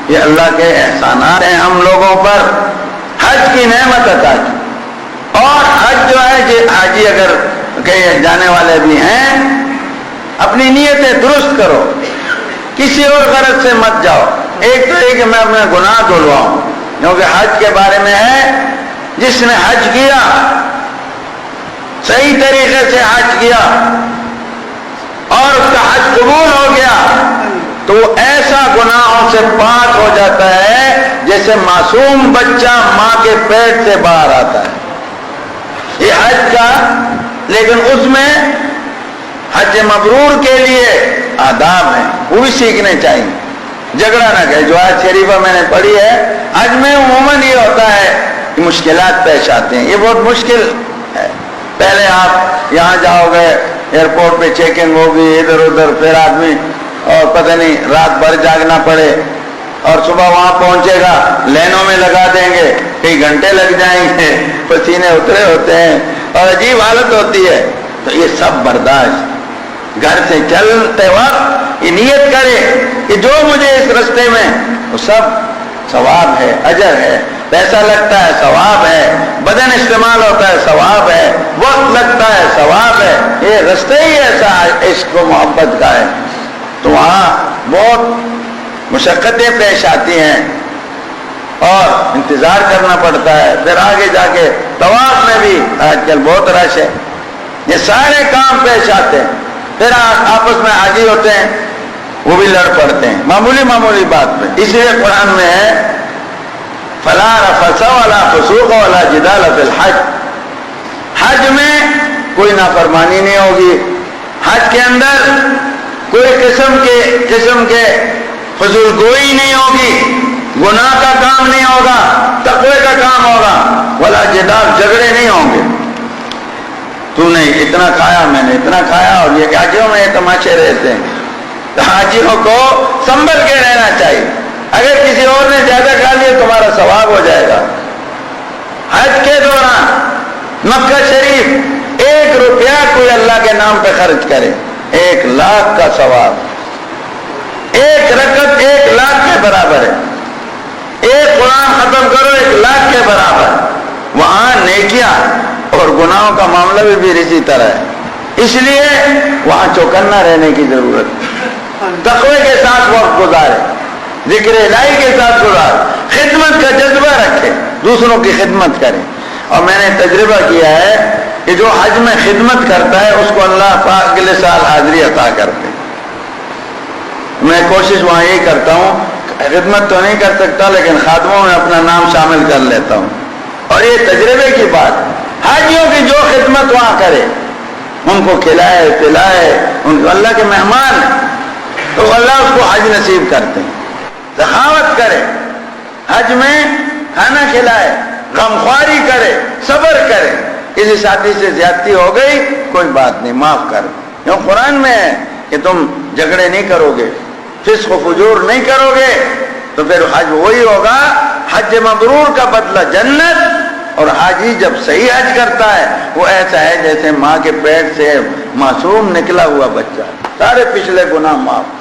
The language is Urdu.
یہ اللہ کے احسانات ہیں ہم لوگوں پر، حج کی نعمت عطا کی۔ اور حج جو ہے کہ حاجی اگر کہیں جانے والے بھی ہیں، اپنی نیتیں درست کرو، کسی اور غرض سے مت جاؤ۔ ایک تو یہ کہ میں اپنے گناہ دھلواؤں، کیونکہ حج کے بارے میں ہے جس نے حج کیا، صحیح طریقے سے حج کیا اور اس کا حج قبول ہو گیا، تو وہ ایسا گناہوں سے پاک ہو جاتا ہے جیسے معصوم بچہ ماں کے پیٹ سے باہر آتا ہے۔ یہ حج کا، لیکن اس میں حج مبرور کے لیے آداب ہیں، وہ بھی سیکھنے چاہیے۔ جھگڑا نہ کرے، جو آیت شریفہ میں نے پڑھی ہے، حج میں عموماً یہ ہوتا ہے کہ مشکلات پیش آتے ہیں، یہ بہت مشکل ہے۔ پہلے آپ یہاں جاؤ گے، ایئرپورٹ پہ چیکنگ ہوگی، ادھر ادھر، پھر آدمی اور پتہ نہیں رات بھر جاگنا پڑے، اور صبح وہاں پہنچے گا، لینوں میں لگا دیں گے، کئی گھنٹے لگ جائیں گے، پسینے اترے ہوتے ہیں اور عجیب حالت ہوتی ہے۔ تو یہ سب برداشت، گھر سے چلتے وقت یہ نیت کرے کہ جو مجھے اس رستے میں، وہ سب ثواب ہے، اجر ہے، پیسہ لگتا ہے ثواب ہے، بدن استعمال ہوتا ہے ثواب ہے، وقت لگتا ہے ثواب ہے، یہ رستے ہی ایسا عشق و محبت کا ہے۔ تو وہاں بہت مشقتیں پیش آتی ہیں اور انتظار کرنا پڑتا ہے، پھر آگے جا کے طواف میں بھی آج کل بہت رش ہے، یہ سارے کام پیش آتے ہیں، پھر آپس میں حاجی ہوتے ہیں، وہ بھی لڑ پڑتے ہیں معمولی بات پہ۔ اس لیے قرآن میں ہے فَلَا رَفَثَ وَلَا فُسُوقَ وَلَا جِدَالَ فِي الْحَجِّ، حج میں کوئی نافرمانی نہیں ہوگی، حج کے اندر کوئی قسم کے فضول گوئی نہیں ہوگی، گناہ کا کام نہیں ہوگا، تقوی کا کام ہوگا، ولا جدال، جھگڑے نہیں ہوں گے۔ تو نے اتنا کھایا، میں نے اتنا کھایا، اور یہ حاجیوں میں یہ تماشے رہتے ہیں۔ تو حاجیوں کو سنبھل کے رہنا چاہیے، اگر کسی اور نے زیادہ کھا لیا تمہارا ثواب ہو جائے گا۔ حج کے دوران مکہ شریف 1 روپیہ کوئی اللہ کے نام پہ خرچ کرے، 1 لاکھ کا ثواب، 1 رکعت 1 لاکھ کے برابر ہے، 1 قرآن ختم کرو 1 لاکھ کے برابر۔ وہاں نیکیاں اور گناہوں کا معاملہ بھی اسی طرح ہے، اس لیے وہاں چوکنا رہنے کی ضرورت ہے، تقوی کے ساتھ وقت گزارے، ذکر الہی کے ساتھ گزارے، خدمت کا جذبہ رکھے، دوسروں کی خدمت کرے۔ اور میں نے تجربہ کیا ہے کہ جو حج میں خدمت کرتا ہے اس کو اللہ پاک اگلے سال حاضری عطا کرتے۔ میں کوشش وہاں یہی کرتا ہوں، خدمت تو نہیں کر سکتا لیکن خادموں میں اپنا نام شامل کر لیتا ہوں، اور یہ تجربے کی بات، حاجیوں کی جو خدمت وہاں کرے، ان کو کھلائے پلائے، ان کو اللہ کے مہمان ہیں، تو اللہ اس کو حج نصیب کرتے ہیں۔ سخاوت کرے، حج میں کھانا کھلائے، غمخواری کرے، صبر کرے، کسی ساتھی سے زیادتی ہو گئی کوئی بات نہیں، معاف کر، کیوں قرآن میں ہے کہ تم جھگڑے نہیں کرو گے، فسق و فجور نہیں کرو گے، تو پھر حج وہی ہوگا، حج مبرور کا بدلہ جنت۔ اور حاجی جب صحیح حج کرتا ہے وہ ایسا ہے جیسے ماں کے پیٹ سے معصوم نکلا ہوا بچہ، سارے پچھلے گناہ معاف۔